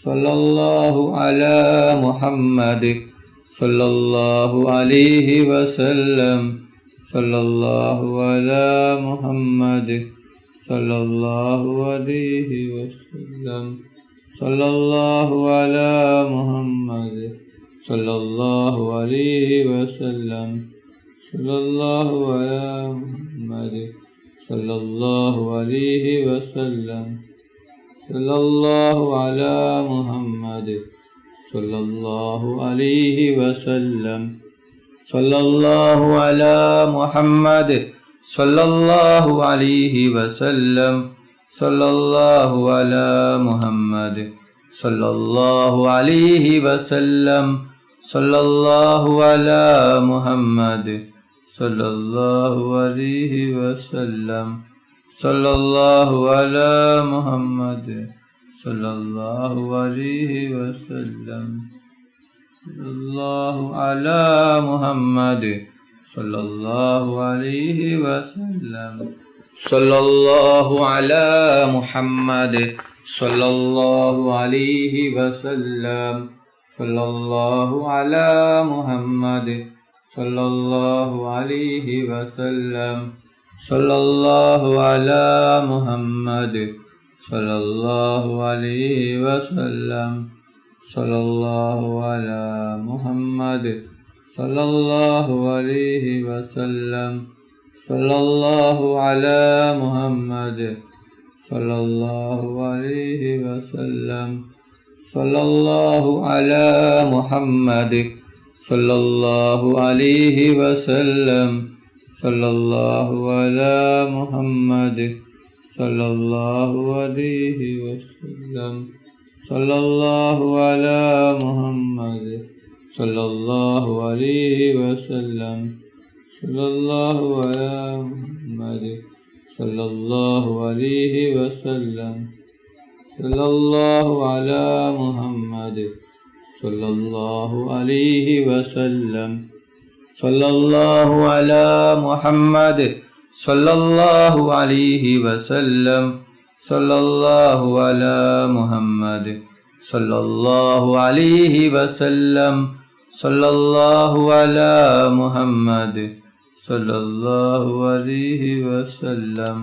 സല്ലല്ലാഹു അലാ മുഹമ്മദ് സല്ലല്ലാഹു അലൈഹി വസല്ലം സല്ലല്ലാഹു അലാ മുഹമ്മദ് സല്ലല്ലാഹു അലൈഹി വസല്ലം സല്ലല്ലാഹു അലാ മുഹമ്മദ് സല്ലല്ലാഹു അലൈഹി വസല്ലം സല്ലല്ലാഹു അലാ മുഹമ്മദ് സല്ലല്ലാഹു അലൈഹി വസല്ലം സല്ലല്ലാഹു അലാ മുഹമ്മദ് സല്ലല്ലാഹു അലൈഹി വസല്ലം സല്ലല്ലാഹു അലാ മുഹമ്മദ് സല്ലല്ലാഹു അലൈഹി വസല്ലം സല്ലല്ലാഹു അലാ മുഹമ്മദ് സല്ലല്ലാഹു അലൈഹി വസല്ലം സല്ലല്ലാഹു അലാ മുഹമ്മദ് സല്ലല്ലാഹു അലൈഹി വസല്ലം സല്ലല്ലാഹു അലാ മുഹമ്മദ് സല്ലല്ലാഹു അലൈഹി വസല്ലം സല്ലല്ലാഹു അലാ മുഹമ്മദ് സല്ലല്ലാഹു അലൈഹി വസല്ലം സല്ലല്ലാഹു അലാ മുഹമ്മദ് സല്ലല്ലാഹു അലൈഹി വസല്ലം സല്ലല്ലാഹു അലാ മുഹമ്മദ് സല്ലല്ലാഹു അലൈഹി വസല്ലം സല്ലല്ലാഹു അലാ മുഹമ്മദ് സല്ലല്ലാഹു അലൈഹി വസല്ലം സല്ലല്ലാഹു അലാ മുഹമ്മദ് സല്ലല്ലാഹു അലൈഹി വസല്ലം സല്ലല്ലാഹു അലാ മുഹമ്മദ് സല്ലല്ലാഹു അലൈഹി വസല്ലം സല്ലല്ലാഹു അലാ മുഹമ്മദ് സല്ലല്ലാഹു അലൈഹി വസല്ലം സല്ലല്ലാഹു അലാ മുഹമ്മദ് സല്ലല്ലാഹു അലൈഹി വസല്ലം സല്ലല്ലാഹു അലാ മുഹമ്മദ് സല്ലല്ലാഹു അലൈഹി വസല്ലം സല്ലല്ലാഹു അലാ മുഹമ്മദ് സല്ലല്ലാഹു അലൈഹി വസല്ലം സല്ലല്ലാഹു അലാ മുഹമ്മദ് സല്ലല്ലാഹു അലൈഹി വസല്ലം സല്ലല്ലാഹു അലാ മുഹമ്മദ് സല്ലല്ലാഹു അലൈഹി വസല്ലം സല്ലല്ലാഹു അലാ മുഹമ്മദ് സല്ലല്ലാഹു അലൈഹി വസല്ലം സല്ലല്ലാഹു അലാ മുഹമ്മദ് സല്ലല്ലാഹു അലൈഹി വസല്ലം സല്ലല്ലാഹു അലാ മുഹമ്മദ് സല്ലല്ലാഹു അലൈഹി വസല്ലം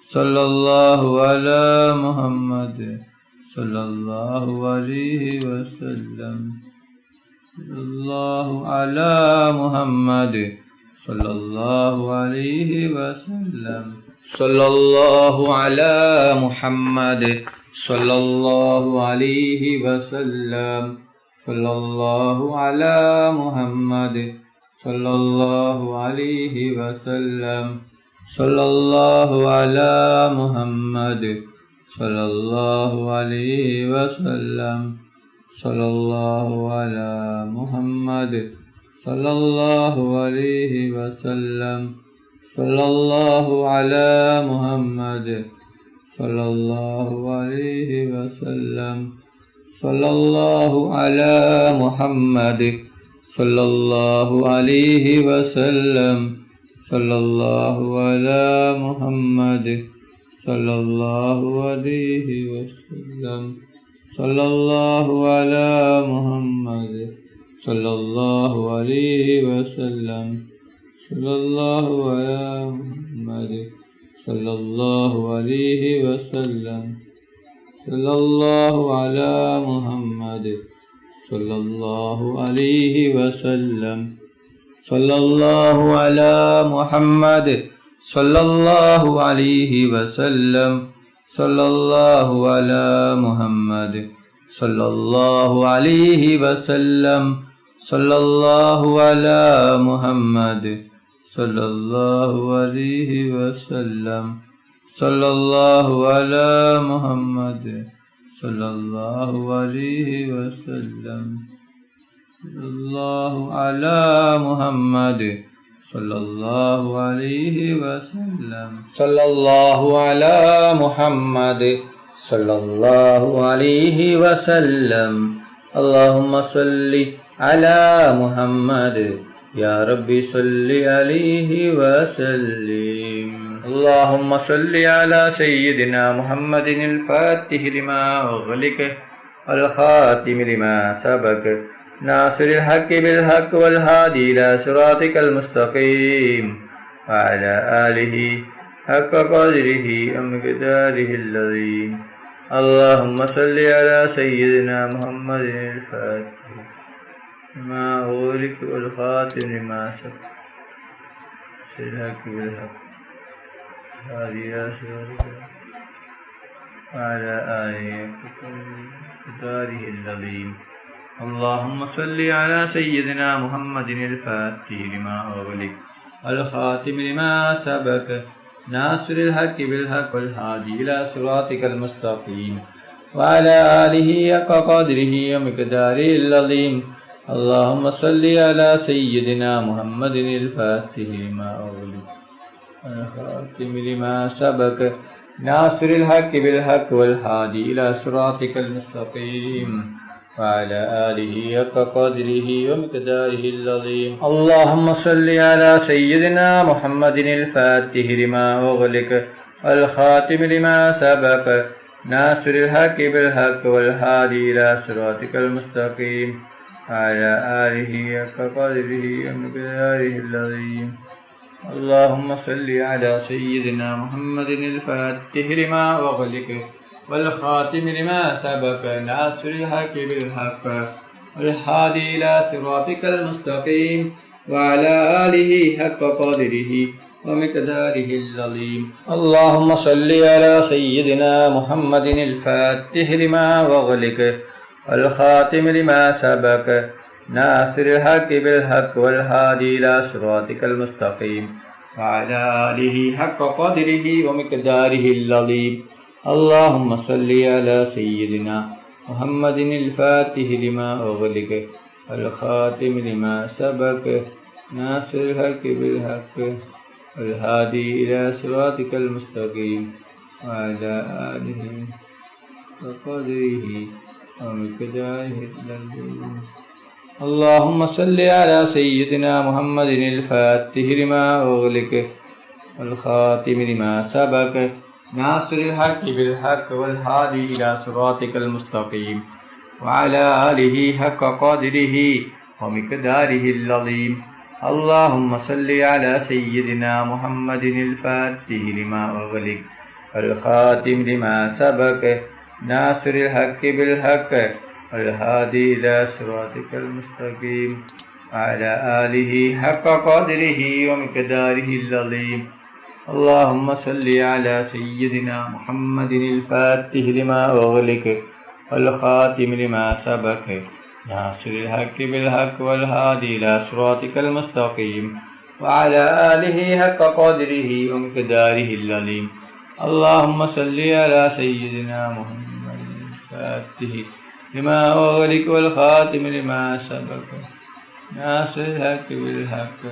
സല്ലല്ലാഹു അലാ മുഹമ്മദ് സല്ലല്ലാഹു അലൈഹി വസല്ലം സല്ലല്ലാഹു അലാ മുഹമ്മദ് സല്ലല്ലാഹു അലൈഹി വസല്ലം സല്ലല്ലാഹു അലാ മുഹമ്മദ് സല്ലല്ലാഹു അലൈഹി വസല്ലം സല്ലല്ലാഹു അലാ മുഹമ്മദ് സല്ലല്ലാഹു അലൈഹി വസല്ലം സല്ലല്ലാഹു അലാ മുഹമ്മദ് സല്ലല്ലാഹു അലൈഹി വസല്ലം സല്ലല്ലാഹു അലാ മുഹമ്മദ് സല്ലല്ലാഹു അലൈഹി വസല്ലം സല്ലല്ലാഹു അലാ മുഹമ്മദ് സല്ലല്ലാഹു അലൈഹി വസല്ലം സല്ലല്ലാഹു അലാ മുഹമ്മദ് സല്ലല്ലാഹു അലൈഹി വസല്ലം സല്ലല്ലാഹു അലാ മുഹമ്മദ് സല്ലല്ലാഹു അലൈഹി വസല്ലം സല്ലല്ലാഹു അലാ മുഹമ്മദ് സല്ലല്ലാഹു അലൈഹി വസല്ലം സല്ലല്ലാഹു അലാ മുഹമ്മദ് സല്ലല്ലാഹു അലൈഹി വസല്ലം സല്ലല്ലാഹു അലാ മുഹമ്മദ് സല്ലല്ലാഹു അലൈഹി വസല്ലം സല്ലല്ലാഹു അലാ മുഹമ്മദ് സല്ലല്ലാഹു അലൈഹി വസല്ലം സല്ലല്ലാഹു അലാ മുഹമ്മദ് സല്ലല്ലാഹു അലൈഹി വസല്ലം സല്ലല്ലാഹു അലാ മുഹമ്മദ് സല്ലല്ലാഹു അലൈഹി വസല്ലം സല്ലല്ലാഹു അലാ മുഹമ്മദ് സല്ലല്ലാഹു അലൈഹി വസല്ലം സല്ലല്ലാഹു അലാ മുഹമ്മദ് സല്ലല്ലാഹു അലൈഹി വസല്ലം اللهم صل على محمد يا ربي صل عليه وسلم اللهم صل على سيدنا محمد الفاتح لما أغلق الخاتم لما سبق ناصر الحق بالحق والهادي إلى صراطك المستقيم وعلى آله حق قدره ومقداره العظيم. اللهم صل على سيدنا محمد الفاتح لما أغلق والخاتم لما سبق الحق بالحق هذه إلى صراطك وعلى آله حق قدره العظيم. اللهم صل على سيدنا محمد الفاتح لما أغلق الخاتم لما سبق ناصر الحق بالحق والهادي إلى صراطك المستقيم وعلى آله حق قدره ومقداره العظيم. اللهم صل على سيدنا محمد الفاتح لما أغلق الخاتم لما سبق ناصر الحق بالحق والهادي إلى صراطك المستقيم وعلى آله حق قدره ومقداره العظيم. اللهم صل على سيدنا محمد الفاتح لما أغلق الخاتم لما سبق ناصر الحق بالحق والهادي إلى صراطك المستقيم وعلى آله حق قدره ومقداره العظيم. اللهم صل على سيدنا محمد الفاتح لما أغلق والخاتم لما سبق ناصر الحق بالحق والهادي إلى صراطك المستقيم وعلى آله حق قدره ومقداره العظيم. اللهم صل على سيدنا محمد الفاتح لما أغلق والخاتم لما سبق ناصر الحق بالحق والهادي إلى صراطك المستقيم وعلى آله حق قدره ومقداره العظيم. اللهم صل على سيدنا محمد الفاتح لما أغلق والخاتم لما سبق ناصر الحق بالحق والهادي إلى صراطك المستقيم وعلى آله وقدره ومقداره العظيم. اللهم صل على سيدنا محمد الفاتح لما أغلق والخاتم لما سبق ناصر الحق بالحق والهادي إلى صراطك المستقيم وعلى آله حق قدره ومقداره العظيم. اللهم صل على سيدنا محمد الفاتح لما أغلق والخاتم لما سبق ناصر الحق بالحق والهادي إلى صراطك المستقيم وعلى آله حق قدره ومقداره العظيم. اللهم صل على سيدنا محمد الفاتح لما أغلق والخاتم لما سبق ناصر الحق بالحق والهادي إلى صراطك المستقيم وعلى آله حق قدره ومقداره العظيم. اللهم صل على سيدنا محمد الفاتح لما أغلق والخاتم لما سبق ناصر الحق بالحق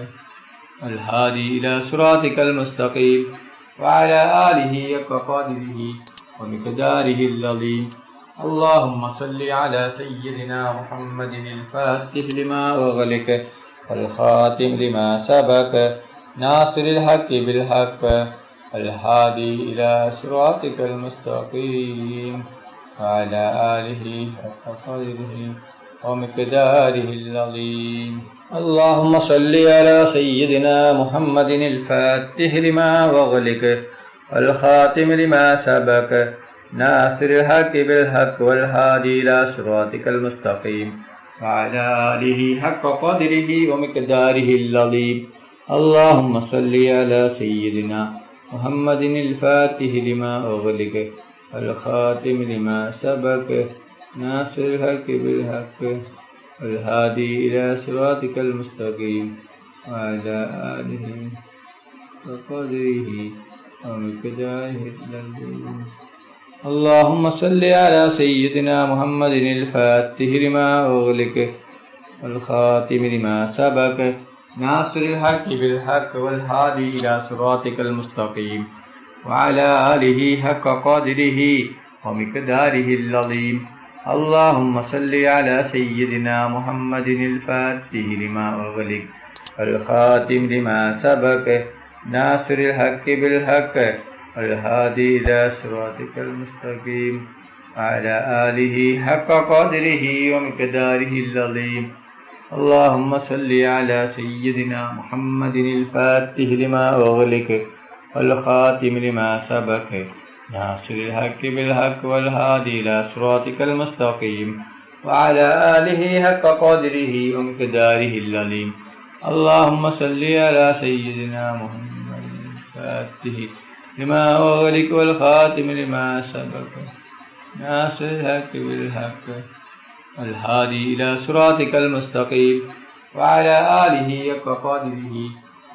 والهادي إلى صراطك المستقيم وعلى آله حق قدره ومقداره العظيم. اللهم صل على سيدنا محمد الفاتح لما أغلق والخاتم لما سبق ناصر الحق بالحق والهادي إلى صراطك المستقيم وعلى آله حق قدره ومقداره العظيم. اللهم صل على سيدنا محمد الفاتح لما أغلق والخاتم لما سبق ناصر الحق بالحق والهادي إلى صراطك المستقيم وعلى آله حق قدره ومقداره العظيم. اللهم صل على سيدنا محمد الفاتح لما أغلق والخاتم لما سبق ناصر الحق بالحق والهادي إلى صراطك المستقيم وعلى آله وقدره ومقداره العظيم. اللهم صل على سيدنا محمد الفاتح لما أغلق والخاتم لما سبق ناصر الحق بالحق والهادي إلى صراطك المستقيم وعلى آله حق قدره ومقداره العظيم. اللهم صل على سيدنا محمد الفاتح لما أغلق والخاتم لما سبق ناصر الحق بالحق والهادي إلى صراطك المستقيم وعلى آله حق قدره ومقداره العظيم. اللهم صل على سيدنا محمد الفاتح لما أغلق والخاتم لما سبق ناصر الحق بالحق والهادي إلى صراطك المستقيم وعلى آله حق قدره ومقداره العظيم. اللهم صل على سيدنا محمد الفاتح لما أغلق والخاتم لما سبق ناصر الحق بالحق والهادي إلى صراطك المستقيم وعلى آله حق قدره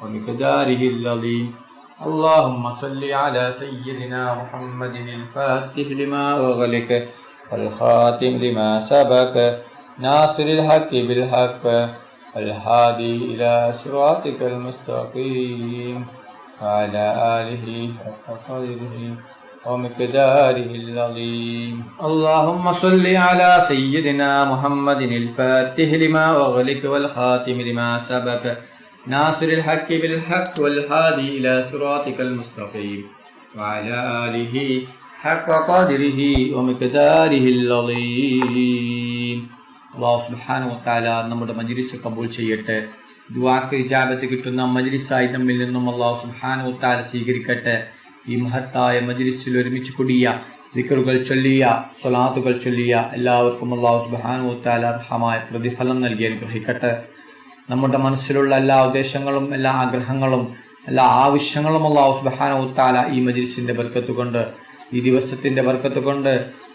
ومقداره العظيم. اللهم صل على سيدنا محمد الفاتح لما أغلق والخاتم لما سبق ناصر الحق بالحق والهادي إلى صراطك المستقيم وعلى آله حق قدره ومقداره العظيم. اللهم صل على سيدنا محمد الفاتح لما أغلق والخاتم لما سبق ناصر الحق بالحق والهادي إلى صراطك المستقيم وعلى آله حق قدره ومقداره العظيم. അല്ലാഹു സുബ്ഹാനഹു വ തആല നമ്മുടെ മജ്ലിസ് കബൂൽ ചെയ്യട്ടെ. ദുആക്ക് ഇജാബത്ത് കിട്ടുന്ന മജ്ലിസായി നമ്മിൽ നിന്നും അല്ലാഹു സുബ്ഹാനഹു വ തആല സ്വീകരിക്കട്ടെ. ഈ മഹത്തായ മജ്ലിസിൽ ഒരുമിച്ച് കൂടിയ ദിക്റുകൾ ചൊല്ലിയ സ്വലാത്തുകൾ ചൊല്ലിയ എല്ലാവർക്കും അല്ലാഹു സുബ്ഹാനഹു വ തആല അർഹമായ പ്രതിഫലം നൽകി അനുഗ്രഹിക്കട്ടെ. നമ്മുടെ മനസ്സിലുള്ള എല്ലാ ഉദ്ദേശങ്ങളും എല്ലാ ആഗ്രഹങ്ങളും എല്ലാ ആവശ്യങ്ങളും അല്ലാഹു സുബ്ഹാനഹു വ തആല ഈ മജ്ലിസിന്റെ ബർക്കത്ത് കൊണ്ട് ഈ ദിവസത്തിന്റെ ബർക്കത്ത് കൊണ്ട്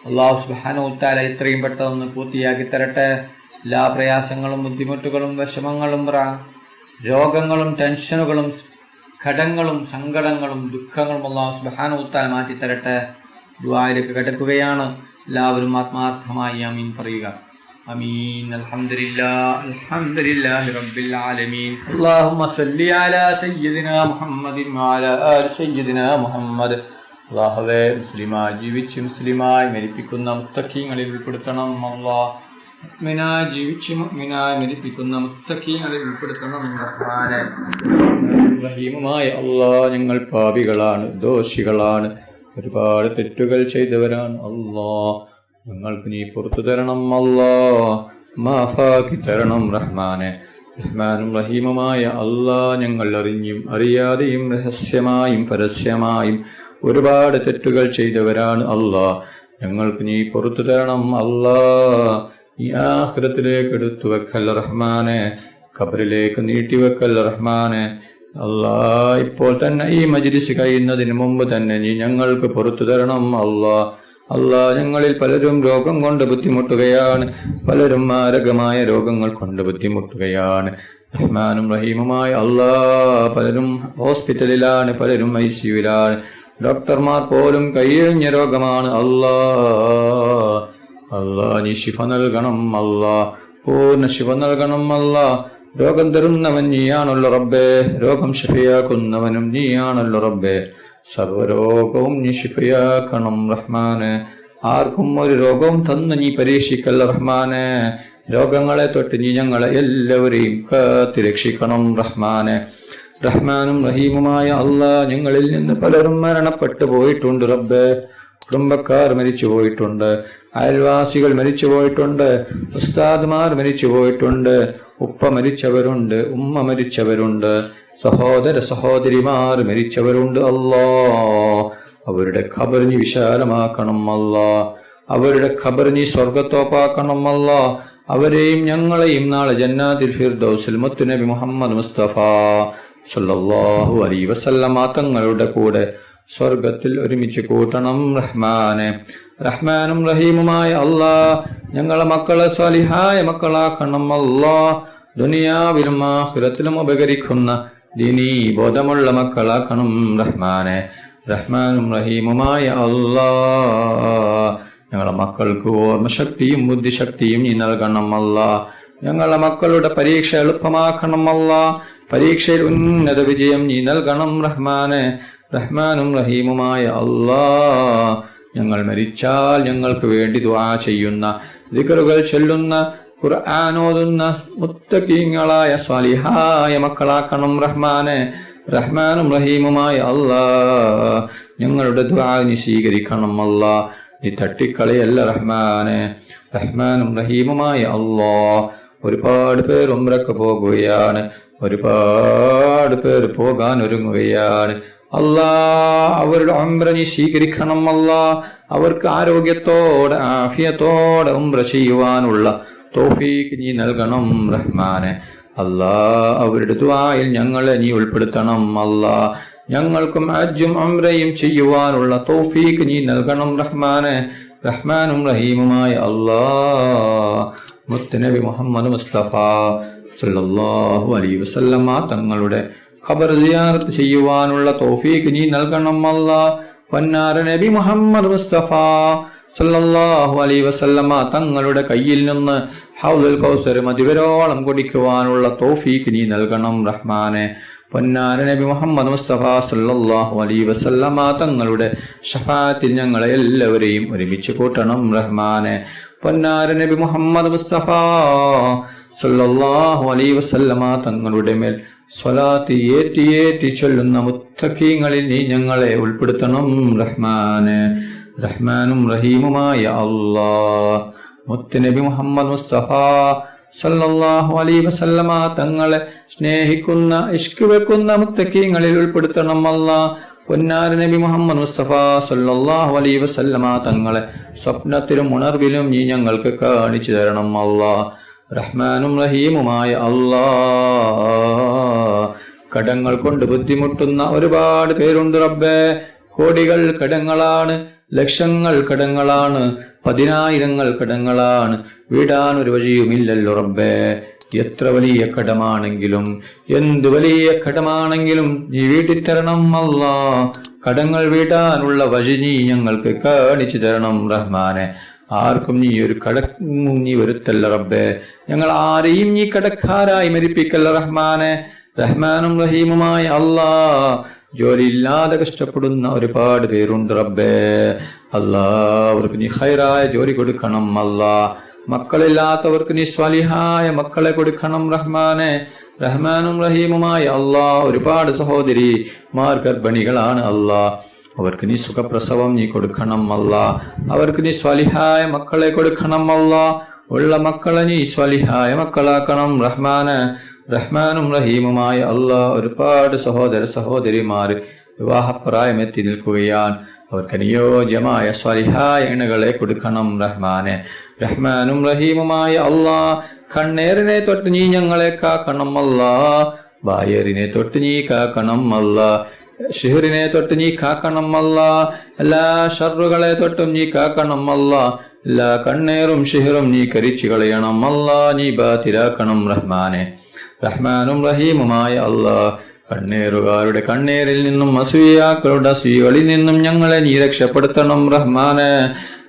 അല്ലാഹു സുബ്ഹാനഹു വ തആല എത്രയും പെട്ടെന്ന് പൂർത്തിയാക്കി തരട്ടെ. എല്ലാ പ്രയാസങ്ങളും ബുദ്ധിമുട്ടുകളും വിഷമങ്ങളും രോഗങ്ങളും ടെൻഷനുകളും ഘടങ്ങളും സങ്കടങ്ങളും ദുഃഖങ്ങളും അല്ലാഹു സുബ്ഹാനഹു വ തആല മാറ്റി തരട്ടെ. ദുആയിലേക്ക് കടക്കുകയാണ്. എല്ലാവരും ആത്മാർത്ഥമായി ആമീൻ പറയുക. ആമീൻ. അൽഹംദുലില്ലാഹി റബ്ബിൽ ആലമീൻ. അല്ലാഹുമ്മ സല്ലി അലാ സയ്യിദിനാ മുഹമ്മദിൻ വഅലാ ആലി സയ്യിദിനാ മുഹമ്മദ്. അല്ലാഹുവേ, മുസ്ലിമായി ജീവിച്ച് മുസ്ലിമായി മരിപ്പിക്കുന്ന മുത്തഖീങ്ങളിൽ ഉൾപ്പെടുത്തണം. അല്ലാഹ് മുഅ്മിനായി ജീവിച്ച് മുഅ്മിനായി മരിപ്പിക്കുന്ന മുത്തഖീങ്ങളിൽ ഉൾപ്പെടുത്തണം. റഹ്മാനേ റഹീമുമായ അല്ലാഹ്, ഞങ്ങൾ പാപികളാണ്, ദോഷികളാണ്, ഒരുപാട് തെറ്റുകൾ ചെയ്തവരാണ്. അല്ലാഹ്, ഞങ്ങൾക്ക് നീ പുറത്തു തരണം. അല്ലാഹ്, മാഫാക്കി തരണം. റഹ്മാനെ റഹ്മാനും റഹീമുമായ അല്ലാഹ്, ഞങ്ങൾ അറിഞ്ഞും അറിയാതെയും രഹസ്യമായും പരസ്യമായും ഒരുപാട് തെറ്റുകൾ ചെയ്തവരാണ്. അല്ലാഹ്, ഞങ്ങൾക്ക് നീ പുറത്തു തരണം. അല്ലാഹ്, നീ ആഖിറത്തിലേക്ക് എടുത്തു വെക്കൽ റഹ്മാനെ, ഖബറിലേക്ക് നീട്ടിവെക്കൽ റഹ്മാനെ. അല്ലാഹ്, ഇപ്പോൾ തന്നെ ഈ മജ്ലിസ് കഴിയുന്നതിന് മുമ്പ് തന്നെ നീ ഞങ്ങൾക്ക് പുറത്തു തരണം. അല്ലാഹ്, ഞങ്ങളിൽ പലരും രോഗം കൊണ്ട് ബുദ്ധിമുട്ടുകയാണ്, പലരും മാരകമായ രോഗങ്ങൾ കൊണ്ട് ബുദ്ധിമുട്ടുകയാണ്. റഹ്മാനും റഹീമുമായ അല്ലാഹ്, പലരും ഹോസ്പിറ്റലിലാണ്, പലരും ICUവിലാണ്. ഡോക്ടർമാർ പോലും കൈയഴിഞ്ഞ രോഗമാണ്. അല്ലാഹ്, നീ ശിഫ നൽകണം. അല്ലാഹ്, പൂർണ്ണ ശിഫ നൽകണം. അല്ലാഹ്, രോഗം തരുന്നവൻ നീയാണല്ലോ റബ്ബേ, രോഗം ശിഫയാക്കുന്നവനും നീയാണല്ലോ റബ്ബേ. സർവരോഗവും നീ ശിഫയാക്കണം റഹ്മാനെ. ആർക്കും ഒരു രോഗവും തന്ന് നീ പരീക്ഷിക്കല്ല റഹ്മാനെ. രോഗങ്ങളെ തൊട്ട് നീ ഞങ്ങളെ എല്ലാവരെയും കാത്ത് രക്ഷിക്കണം റഹ്മാനെ. റഹ്മാനും റഹീമുമായ അല്ലാഹ്, ഞങ്ങളിൽ നിന്ന് പലരും മരണപ്പെട്ടു പോയിട്ടുണ്ട് റബ്ബേ. കുടുംബക്കാർ മരിച്ചു പോയിട്ടുണ്ട്, അയൽവാസികൾ മരിച്ചു പോയിട്ടുണ്ട്, ഉസ്താദ്മാർ മരിച്ചു പോയിട്ടുണ്ട്, ഉപ്പ മരിച്ചവരുണ്ട്, ഉമ്മ മരിച്ചവരുണ്ട്, സഹോദര സഹോദരിമാർ മരിച്ചവരുണ്ട്. അല്ലാഹ്, അവരുടെ ഖബർ നീ വിശാലമാക്കണം. അല്ലാഹ്, അവരുടെ ഖബർ നീ സ്വർഗത്തോപ്പാക്കണം. അല്ലാഹ്, അവരെയും ഞങ്ങളെയും നാളെ ജന്നാത്തുൽ ഫിർദൗസിൽ മുത്തുനബി മുഹമ്മദ് മുസ്തഫ സല്ലല്ലാഹു അലൈഹി വസല്ലമ തങ്ങളുടെ കൂടെ സ്വർഗത്തിൽ ഒരുമിച്ച് കൂട്ടണം റഹ്മാനെ. റഹ്മാനും റഹീമുമായ അല്ലാഹ്, ഞങ്ങളെ മക്കളെ സ്വാലിഹായ മക്കളാക്കണം. അല്ലാഹ്, ദുനിയാവിലും ആഖിറത്തിലും ഉപകരിക്കുന്ന ദീനീ ബോധമുള്ള മക്കളാക്കണം റഹ്മാനെ. റഹ്മാനും റഹീമുമായ അല്ലാഹ്, ഞങ്ങളെ മക്കൾക്ക് ഓർമ്മശക്തിയും ബുദ്ധിശക്തിയും നീ നൽകണം. അല്ലാഹ്, ഞങ്ങളെ മക്കളുടെ പരീക്ഷ എളുപ്പമാക്കണം. അല്ലാഹ്, പരീക്ഷയിൽ ഉന്നത വിജയം നീ നൽകണം റഹ്മാനെ. റഹ്മാനും റഹീമുമായ അല്ലാഹ്, ഞങ്ങൾ മരിച്ചാൽ ഞങ്ങൾക്ക് വേണ്ടി ദുആ ചെയ്യുന്ന, ദിക്റുകൾ ചൊല്ലുന്ന, ഖുർആൻ ഓതുന്ന മുത്തഖീങ്ങളായ സ്വാലിഹായ മക്കളാക്കണം റഹ്മാനെ. റഹ്മാനും റഹീമുമായ അല്ലാഹ്, ഞങ്ങളുടെ ദുആ നീ സ്വീകരിക്കണം. അല്ലാഹ്, നീ തട്ടിക്കളയല്ല റഹ്മാനെ. റഹ്മാനും റഹീമുമായ അല്ലാഹ്, ഒരുപാട് പേർ ഉംറക്ക് പോകുകയാണ്, ഒരുപാട് പേർ പോകാൻ ഒരുങ്ങുകയാണ്. അല്ലാ, അവരുടെ ഉംറ നീ സ്വീകരിക്കണം. അല്ലാ, അവർക്ക് ആരോഗ്യത്തോടെ ആഫിയത്തോടെ ഉംറ ചെയ്യുവാനുള്ള തൗഫീഖ് നീ നൽകണം റഹ്മാനെ. അല്ലാ, അവരുടെ ദുആയിൽ ഞങ്ങളെ നീ ഉൾപ്പെടുത്തണം. അല്ലാ, ഞങ്ങൾക്കും ഹജ്ജും ഉംറയും ചെയ്യുവാനുള്ള തൗഫീഖ് നീ നൽകണം റഹ്മാനെ. റഹ്മാനും റഹീമുമായ അല്ലാഹ്, മുത്തുനബി മുഹമ്മദ് മുസ്തഫ സല്ലല്ലാഹു അലൈഹി വസല്ലമ തങ്ങളുടെ ഖബർ സിയാറത്ത് ചെയ്യുവാനുള്ള തൗഫീഖ് നീ നൽകണം. അല്ലാഹ്, വന്നാര നബി മുഹമ്മദ് മുസ്തഫ സല്ലല്ലാഹു അലൈഹി വസല്ലമ തങ്ങളുടെ കയ്യിൽ നിന്ന് ഹൗലുൽ കൗസർ മതിവരോളം കുടിക്കുവാനുള്ള തൗഫീഖ് നീ നൽകണം റഹ്മാനെ. പൊന്നാര നബി മുഹമ്മദ് മുസ്തഫ സല്ലല്ലാഹു അലൈഹി വസല്ലമ തങ്ങളുടെ ശഫാഅത്തിൽ ഞങ്ങളെ എല്ലാവരെയും ഒരുമിച്ച് കൂട്ടണം റഹ്മാനെ. പൊന്നാര നബി മുഹമ്മദ് മുസ്തഫ സല്ലല്ലാഹു അലൈഹി വസല്ലമ തങ്ങളുടെ മേൽ സ്വലാത്ത് ഏറ്റി ചൊല്ലുന്ന മുത്തഖീങ്ങളിൽ നീ ഞങ്ങളെ ഉൾപ്പെടുത്തണം റഹ്മാനെ. റഹ്മാനും റഹീമുമായ അല്ലാഹ്, മുത്തുനബി മുഹമ്മദ് മുസ്തഫ സല്ലല്ലാഹു അലൈഹി വസല്ലമ തങ്ങളെ സ്നേഹിക്കുന്ന ഇഷ്ക് വെക്കുന്ന മുത്തഖീങ്ങളിൽ ഉൾപ്പെടുത്തണം അല്ലാഹ്. പൊന്നാര നബി മുഹമ്മദ് മുസ്തഫ സല്ലല്ലാഹു അലൈഹി വസല്ലമ തങ്ങളെ സ്വപ്നത്തിലും ഉണർവിലും നീ ഞങ്ങൾക്ക് കാണിച്ചു തരണം അല്ലാഹ്. റഹ്മാനും റഹീമുമായ അല്ലാഹ്, കടങ്ങൾ കൊണ്ട് ബുദ്ധിമുട്ടുന്ന ഒരുപാട് പേരുണ്ട് റബ്ബേ. കോടികൾ കടങ്ങളാണ്, ലക്ഷങ്ങൾ കടങ്ങളാണ്, 10,000 കടങ്ങളാണ്. വീടാൻ ഒരു വഴിയുമില്ലല്ലോ റബ്ബേ. എത്ര വലിയ കടമാണെങ്കിലും എന്ത് വലിയ കടമാണെങ്കിലും നീ വീട്ടിത്തരണം അല്ലാഹ്. കടങ്ങൾ വീടാനുള്ള വഴി നീ ഞങ്ങൾക്ക് കാണിച്ചു തരണം റഹ്മാനെ. ആർക്കും നീ ഒരു നീ വരുത്തല്ല റബ്ബേ. ഞങ്ങൾ ആരെയും നീ കടക്കാരായി മരിപ്പിക്കല്ല റഹ്മാനെ. റഹ്മാനും റഹീമുമായ അല്ലാഹ്, ജോലിയില്ലാതെ കഷ്ടപ്പെടുന്ന ഒരുപാട് പേരുണ്ട് റബ്ബേ. അല്ലാഹ്, അവർക്ക് നീ ഖൈറായ ജോലി കൊടുക്കണം അല്ലാഹ്. മക്കളില്ലാത്തവർക്ക് നീ സ്വാലിഹായ മക്കളെ കൊടുക്കണം റഹ്മാനെ. റഹ്മാനും റഹീമുമായ അല്ലാഹ്, ഒരുപാട് സഹോദരിമാർ ഗർഭിണികളാണ് അല്ലാഹ്. അവർക്ക് നീ സുഖപ്രസവം നീ കൊടുക്കണം അല്ലാഹ്. അവർക്ക് നീ സ്വാലിഹായ മക്കളെ കൊടുക്കണം അല്ലാഹ്. ഉള്ള മക്കളെ നീ സ്വാലിഹായ മക്കളാക്കണം റഹ്മാനെ. റഹ്മാനും റഹീമുമായ അല്ലാഹ്, ഒരുപാട് സഹോദരിമാർ വിവാഹപ്രായമെത്തി നിൽക്കുകയാണ്. അവർക്ക് അനുയോജ്യമായ സ്വാലിഹായ ഇണകളെ കൊടുക്കണം റഹ്മാനെ. റഹ്മാനും റഹീമുമായ അല്ലാഹ്, കണ്ണേറിനെ തൊട്ട് നീ ഞങ്ങളെ കാക്കണം അല്ലാഹ്. ബായറിനെ തൊട്ട് നീ കാക്കണം അല്ലാഹ്. ഷിഹറിനെ തൊട്ട് നീ കാക്കണം അല്ലാഹ്. എല്ലാ ഷർറുകളെ തൊട്ടും നീ കാക്കണം അല്ലാഹ്. എല്ലാ കണ്ണേറും ഷിഹറും നീ കരിച്ചു കളയണം അല്ലാഹ്. നീ ബാത്തിലാക്കണം റഹ്മാനെ. റഹ്മാനും റഹീമുമായ അല്ലാഹ്, കണ്ണേറുകാരുടെ കണ്ണേറിൽ നിന്നും അസൂയാക്കളുടെ അസൂയകളിൽ നിന്നും ഞങ്ങളെ നീ രക്ഷപ്പെടുത്തണം റഹ്മാനെ.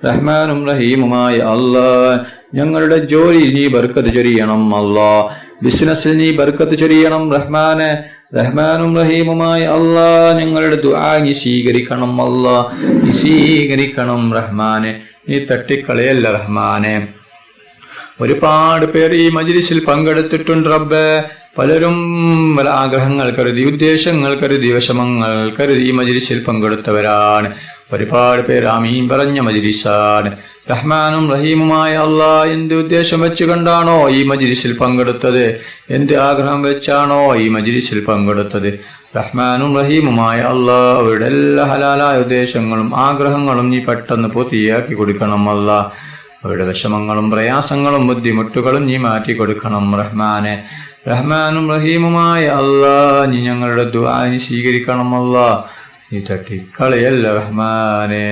റഹ്മാനും റഹീമുമായ അല്ലാഹ്, ഞങ്ങളുടെ ജോലിയിൽ നീ ബർക്കത്ത് ചൊരിയണം അല്ലാഹ്. ബിസിനസ്സിൽ നീ ബർക്കത്ത് ചൊരിയണം റഹ്മാനെ. റഹ്മാനും റഹീമുമായ അല്ലാഹ്, ഞങ്ങളുടെ ദുആ നീ സ്വീകരിക്കണം അല്ലാഹ്. നീ സ്വീകരിക്കണം റഹ്മാനെ. നീ തട്ടിക്കളയല്ല റഹ്മാനെ. ഒരുപാട് പേർ ഈ മജ്ലിസിൽ പങ്കെടുത്തിട്ടുണ്ട് റബ്ബേ. പലരും പല ആഗ്രഹങ്ങൾ കരുതി, ഉദ്ദേശങ്ങൾ കരുതി, വിഷമങ്ങൾ കരുതി ഈ മജ്ലിസിൽ പങ്കെടുത്തവരാണ്. ഒരുപാട് പേർ ആമീൻ പറഞ്ഞ മജ്ലിസാണ്. റഹ്മാനും റഹീമുമായ അല്ലാഹ്, എന്ത് ഉദ്ദേശം വെച്ച് കണ്ടാണോ ഈ മജ്ലിസിൽ പങ്കെടുത്തത്, എന്ത് ആഗ്രഹം വെച്ചാണോ ഈ മജ്ലിസിൽ പങ്കെടുത്തത്, റഹ്മാനും റഹീമുമായ അല്ലാഹ്, അവരുടെ എല്ലാ ഹലാലായ ഉദ്ദേശങ്ങളും ആഗ്രഹങ്ങളും നീ പെട്ടെന്ന് പൂർത്തിയാക്കി കൊടുക്കണം അല്ലാഹ്. അവരുടെ വിഷമങ്ങളും പ്രയാസങ്ങളും ബുദ്ധിമുട്ടുകളും നീ മാറ്റി കൊടുക്കണം റഹ്മാനെ. റഹ്മാനും റഹീമുമായ അല്ലാഹ്, നീ ഞങ്ങളുടെ ദുആ നീ സ്വീകരിക്കണം അല്ലാഹ്. നീ തട്ടിക്കളയല്ല റഹ്മാനെ.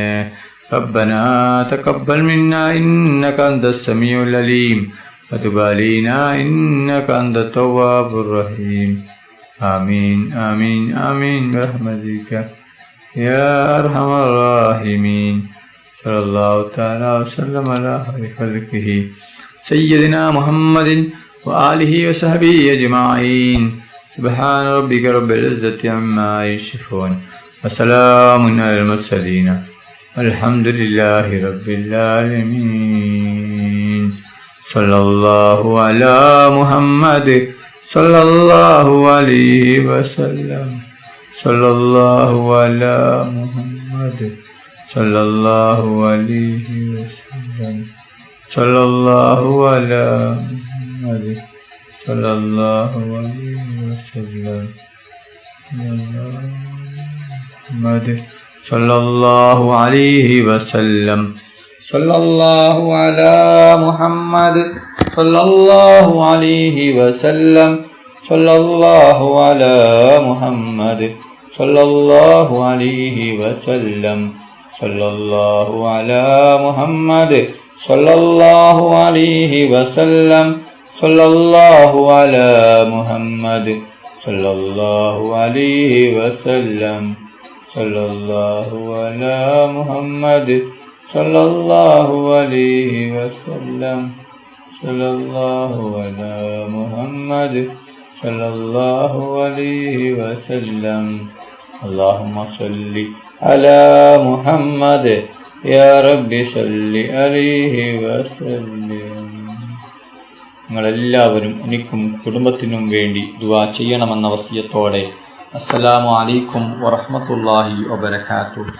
ربنا تقبل منا إنك أنت السميع العليم وتب علينا إنك أنت التواب الرحيم. آمين آمين آمين برحمتك يا أرحم الراحمين. صلى الله تعالى وسلم على خير خلقه سيدنا محمد وآله وصحبه أجمعين. سبحان ربك رب العزة عما يصفون وسلام على المرسلين الحمد لله رب العالمين. صلى الله على محمد صلى الله عليه وسلم. صلى الله على محمد സല്ലല്ലാഹു അലൈഹി വസല്ലം സല്ലല്ലാഹു അലാ മുഹമ്മദ് സല്ലല്ലാഹു അലൈഹി വസല്ലം മുഹമ്മദ് സല്ലല്ലാഹു അലൈഹി വസല്ലം സല്ലല്ലാഹു അലാ മുഹമ്മദ് സല്ലല്ലാഹു അലൈഹി വസല്ലം സല്ലല്ലാഹു അലാ മുഹമ്മദ് സല്ലല്ലാഹു അലൈഹി വസല്ലം സല്ലല്ലാഹു അലാ മുഹമ്മദ് സല്ലല്ലാഹു അലൈഹി വസല്ലം സല്ലല്ലാഹു അലാ മുഹമ്മദ് സല്ലല്ലാഹു അലൈഹി വസല്ലം സല്ലല്ലാഹു അലാ മുഹമ്മദ് സല്ലല്ലാഹു അലൈഹി വസല്ലം സല്ലല്ലാഹു അലാ മുഹമ്മദ് സല്ലല്ലാഹു അലൈഹി വസല്ലം. അല്ലാഹുമ്മ സ്വല്ലി അലാ മുഹമ്മദ് യാ റബ്ബി സ്വല്ലി അലൈഹി വസല്ലം. നിങ്ങളെല്ലാവരും എനിക്കും കുടുംബത്തിനും വേണ്ടി ദുആ ചെയ്യണമെന്ന വസിയത്തോടെ അസ്സലാമു അലൈക്കും വറഹ്മത്തുള്ളാഹി വബറകാതുഹു.